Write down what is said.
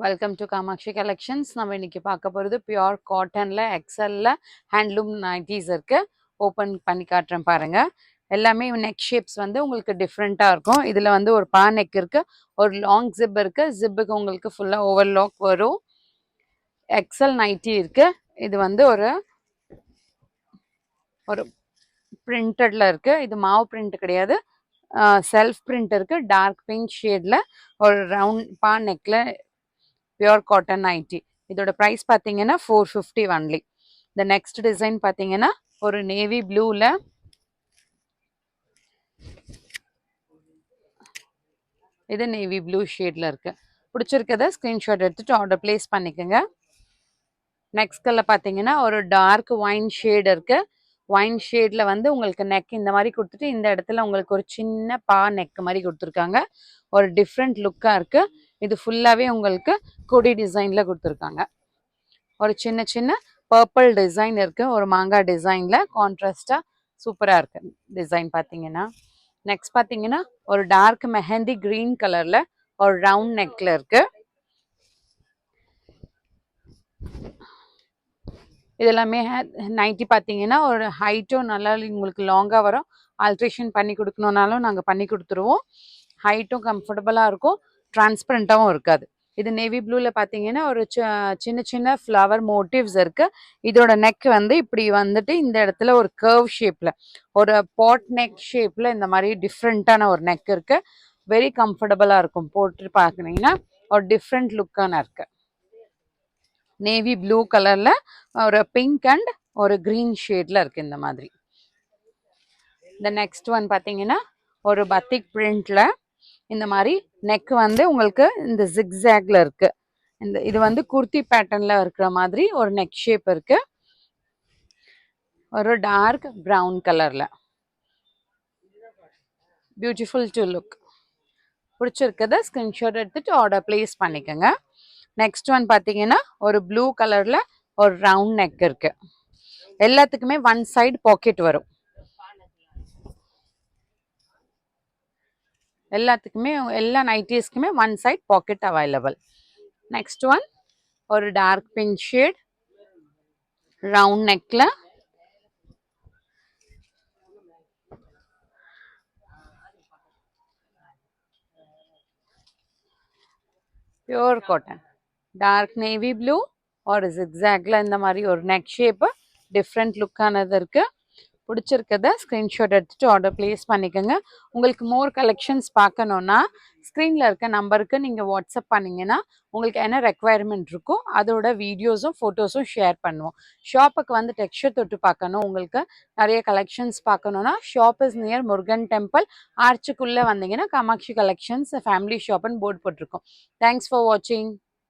Welcome to Kamakshi collections. நம்ம இன்னைக்கு பார்க்க போகிறது பியோர் காட்டனில் எக்ஸலில் ஹேண்ட்லூம் நைட்டிஸ் இருக்குது. ஓப்பன் பண்ணி காட்டுறேன் பாருங்கள். எல்லாமே நெக் ஷேப்ஸ் வந்து உங்களுக்கு டிஃப்ரெண்ட்டாக இருக்கும். இதில் வந்து ஒரு பா நெக் இருக்குது, ஒரு லாங் ஜிப் இருக்குது. ஜிப்புக்கு உங்களுக்கு ஃபுல்லாக ஓவர்லாக் வரும். எக்ஸல் நைட்டி இருக்குது. இது வந்து ஒரு ஒரு பிரிண்டடில் இருக்குது. இது மாவு பிரிண்ட் கிடையாது, செல்ஃப் பிரிண்ட் இருக்குது. டார்க் பிங்க் ஷேடில் ஒரு ரவுண்ட் பா நெக்கில் பியோர் காட்டன் நைட்டி. இதோட ப்ரைஸ் பார்த்தீங்கன்னா 450 ஒன்லி. இந்த நெக்ஸ்ட் டிசைன் பார்த்தீங்கன்னா ஒரு நேவி ப்ளூவில் இது நேவி ப்ளூ ஷேடில் இருக்குது. பிடிச்சிருக்கத ஸ்க்ரீன்ஷாட் எடுத்துகிட்டு ஆர்டர் ப்ளேஸ் பண்ணிக்கோங்க. நெக்ஸ்ட் கலர் பார்த்தீங்கன்னா ஒரு டார்க் ஒயின் ஷேட் இருக்குது. ஒயின் ஷேடில் வந்து உங்களுக்கு நெக் இந்த மாதிரி கொடுத்துட்டு இந்த இடத்துல உங்களுக்கு ஒரு சின்ன பா நெக் மாதிரி கொடுத்துருக்காங்க. ஒரு டிஃப்ரெண்ட் லுக்காக இருக்குது. இது ஃபுல்லாகவே உங்களுக்கு கொடி டிசைனில் கொடுத்துருக்காங்க. ஒரு சின்ன சின்ன பர்பிள் டிசைன் இருக்குது, ஒரு மாங்காய் டிசைனில் கான்ட்ராஸ்டாக சூப்பராக இருக்குது டிசைன் பார்த்தீங்கன்னா. நெக்ஸ்ட் பார்த்தீங்கன்னா ஒரு டார்க் மெஹந்தி க்ரீன் கலரில் ஒரு ரவுண்ட் நெக்கில் இருக்குது. இதெல்லாமே நைட்டி பார்த்தீங்கன்னா ஒரு ஹைட்டும் நல்லா உங்களுக்கு லாங்காக வரும். ஆல்ட்ரேஷன் பண்ணி கொடுக்கணுன்னாலும் நாங்கள் பண்ணி கொடுத்துருவோம். ஹைட்டும் கம்ஃபர்டபுளாக இருக்கும், டிரான்ஸ்பரண்ட்டாகவும் இருக்காது. இது நேவி ப்ளூவில் பார்த்தீங்கன்னா ஒரு சின்ன சின்ன ஃப்ளவர் மோட்டிவ்ஸ் இருக்குது. இதோட நெக் வந்து இப்படி வந்துட்டு இந்த இடத்துல ஒரு கர்வ் ஷேப்பில் ஒரு பாட் நெக் ஷேப்பில் இந்த மாதிரி டிஃப்ரெண்ட்டான ஒரு நெக் இருக்குது. வெரி கம்ஃபர்டபுளாக இருக்கும், போட்டு பார்க்குறீங்கன்னா ஒரு டிஃப்ரெண்ட் லுக்கான இருக்குது. நேவி ப்ளூ கலரில் ஒரு பிங்க் அண்ட் ஒரு க்ரீன் ஷேடில் இருக்குது இந்த மாதிரி. இந்த நெக்ஸ்ட் ஒன் பார்த்தீங்கன்னா ஒரு பத்திக் பிரிண்டில் இந்த மாதிரி நெக் வந்து உங்களுக்கு இந்த ஜிக்ஸாக்ல இருக்குது. இது வந்து குர்த்தி பேட்டர்னில் இருக்கிற மாதிரி ஒரு நெக் ஷேப் இருக்குது. ஒரு டார்க் ப்ரௌன் கலரில் பியூட்டிஃபுல் டு லுக். பிடிச்சிருக்கத ஸ்க்ரீன்ஷாட் எடுத்துகிட்டு ஆர்டர் ப்ளேஸ் பண்ணிக்கோங்க. நெக்ஸ்ட் ஒன் பார்த்தீங்கன்னா ஒரு ப்ளூ கலரில் ஒரு ரவுண்ட் நெக் இருக்குது. எல்லாத்துக்குமே ஒன் சைடு பாக்கெட் வரும். எல்லாத்துக்குமே எல்லா நைட்டிஸ்க்குமே one side pocket available. Next one ஒரு டார்க் பிங்க் ஷேட் ரவுண்ட் நெக்கில் pure cotton dark navy blue ஒரு ஜிக்ஸாக்ல இந்த மாதிரி ஒரு நெக் ஷேப்பு டிஃப்ரெண்ட் லுக்கானது இருக்குது. பிடிச்சிருக்கத ஸ்க்ரீன்ஷாட் எடுத்துகிட்டு ஆர்டர் ப்ளேஸ் பண்ணிக்கோங்க. உங்களுக்கு மோர் கலெக்ஷன்ஸ் பார்க்கணுன்னா ஸ்க்ரீனில் இருக்க நம்பருக்கு நீங்கள் வாட்ஸ்அப் பண்ணிங்கன்னா உங்களுக்கு என்ன ரெக்குவயர்மெண்ட் இருக்கோ அதோட வீடியோஸும் ஃபோட்டோஸும் ஷேர் பண்ணுவோம். ஷாப்புக்கு வந்து டெக்ஸ்சர் தொட்டு பார்க்கணும், உங்களுக்கு நிறைய கலெக்ஷன்ஸ் பார்க்கணுன்னா shop is near Murugan temple. ஆர்ச்சுக்குள்ளே வந்தீங்கன்னா காமாட்சி கலெக்ஷன்ஸ் ஃபேமிலி ஷாப்னு போர்டு போட்டிருக்கோம். தேங்க்ஸ் ஃபார் வாட்சிங்.